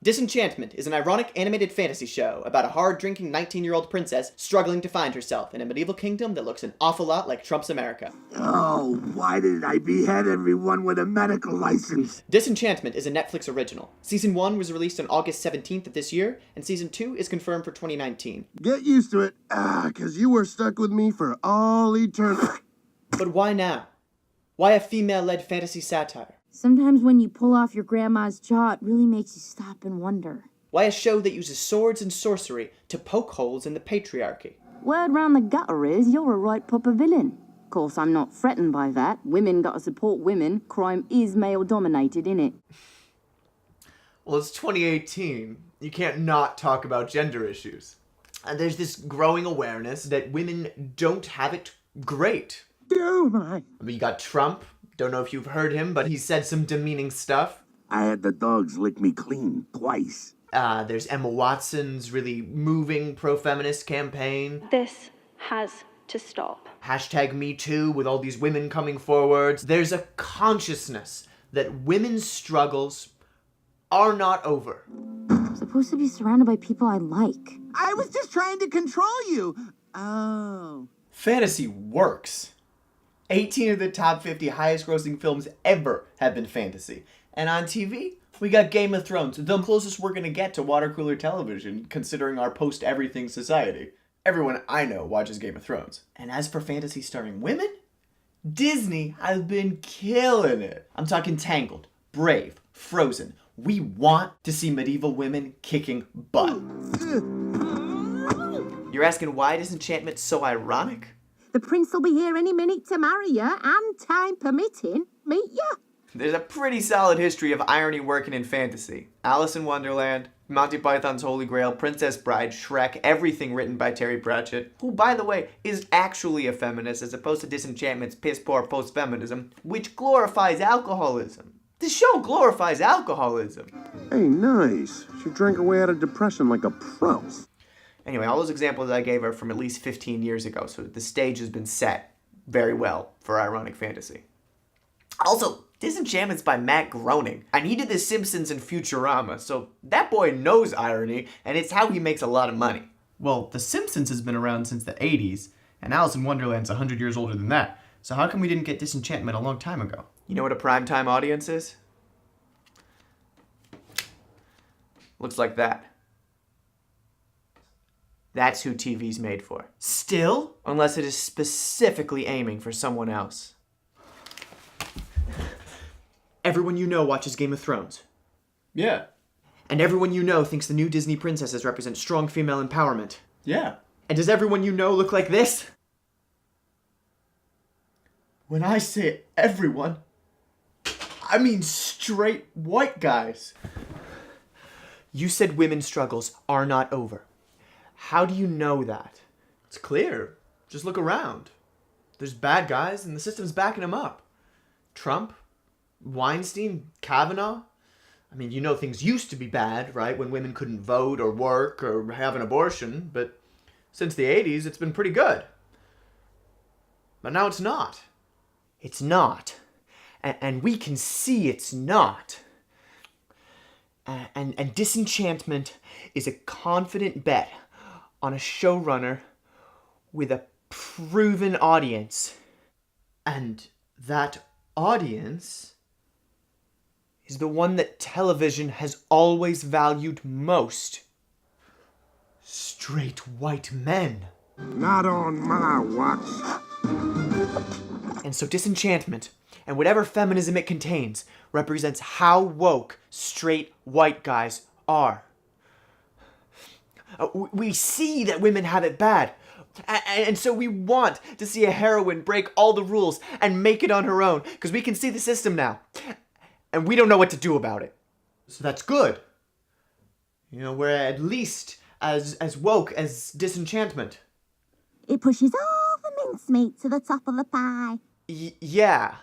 Disenchantment is an ironic animated fantasy show about a hard-drinking 19-year-old princess struggling to find herself in a medieval kingdom that looks an awful lot like Trump's America. Oh, why did I behead everyone with a medical license? Disenchantment is a Netflix original. Season 1 was released on August 17th of this year, and Season 2 is confirmed for 2019. Get used to it, 'cause you were stuck with me for all eternity. But why now? Why a female-led fantasy satire? Sometimes when you pull off your grandma's jaw, it really makes you stop and wonder. Why a show that uses swords and sorcery to poke holes in the patriarchy? Word round the gutter is you're a right proper villain. Of course, I'm not threatened by that. Women gotta support women. Crime is male-dominated, innit? Well, it's 2018. You can't not talk about gender issues. And there's this growing awareness that women don't have it great. Oh my. I mean, you got Trump. Don't know if you've heard him, but he said some demeaning stuff. I had the dogs lick me clean twice. There's Emma Watson's really moving pro-feminist campaign. This has to stop. Hashtag Me Too, with all these women coming forwards. There's a consciousness that women's struggles are not over. I'm supposed to be surrounded by people I like. I was just trying to control you. Oh. Fantasy works. 18 of the top 50 highest grossing films ever have been fantasy. And on TV, we got Game of Thrones, the closest we're gonna get to water cooler television, considering our post-everything society. Everyone I know watches Game of Thrones. And as for fantasy starring women, Disney has been killing it. I'm talking Tangled, Brave, Frozen. We want to see medieval women kicking butt. You're asking why Disenchantment's so ironic? The prince will be here any minute to marry you, and time permitting, meet you. There's a pretty solid history of irony working in fantasy. Alice in Wonderland, Monty Python's Holy Grail, Princess Bride, Shrek, everything written by Terry Pratchett, who, by the way, is actually a feminist as opposed to Disenchantment's piss-poor post-feminism, which glorifies alcoholism. The show glorifies alcoholism. Hey, nice. She drank her way out of depression like a pro. Anyway, all those examples I gave are from at least 15 years ago, so the stage has been set very well for ironic fantasy. Also, Disenchantment's by Matt Groening. I needed The Simpsons and Futurama, so that boy knows irony, and it's how he makes a lot of money. Well, The Simpsons has been around since the 80s, and Alice in Wonderland's 100 years older than that. So how come we didn't get Disenchantment a long time ago? You know what a primetime audience is? Looks like that. That's who TV's made for. Still? Unless it is specifically aiming for someone else. Everyone you know watches Game of Thrones. Yeah. And everyone you know thinks the new Disney princesses represent strong female empowerment. Yeah. And does everyone you know look like this? When I say everyone, I mean straight white guys. You said women's struggles are not over. How do you know that? It's clear. Just look around. There's bad guys, and the system's backing them up. Trump, Weinstein, Kavanaugh. I mean, you know things used to be bad, right? When women couldn't vote or work or have an abortion. But since the 80s, it's been pretty good. But now it's not. It's not. And we can see it's not. And Disenchantment is a confident bet on a showrunner with a proven audience. And that audience Is the one that television has always valued most. Straight white men. Not on my watch. And so Disenchantment, and whatever feminism it contains, represents how woke straight white guys are. We see that women have it bad. And so we want to see a heroine break all the rules and make it on her own, because we can see the system now. And we don't know what to do about it. So that's good. You know, we're at least as woke as Disenchantment. It pushes all the mincemeat to the top of the pie. Yeah.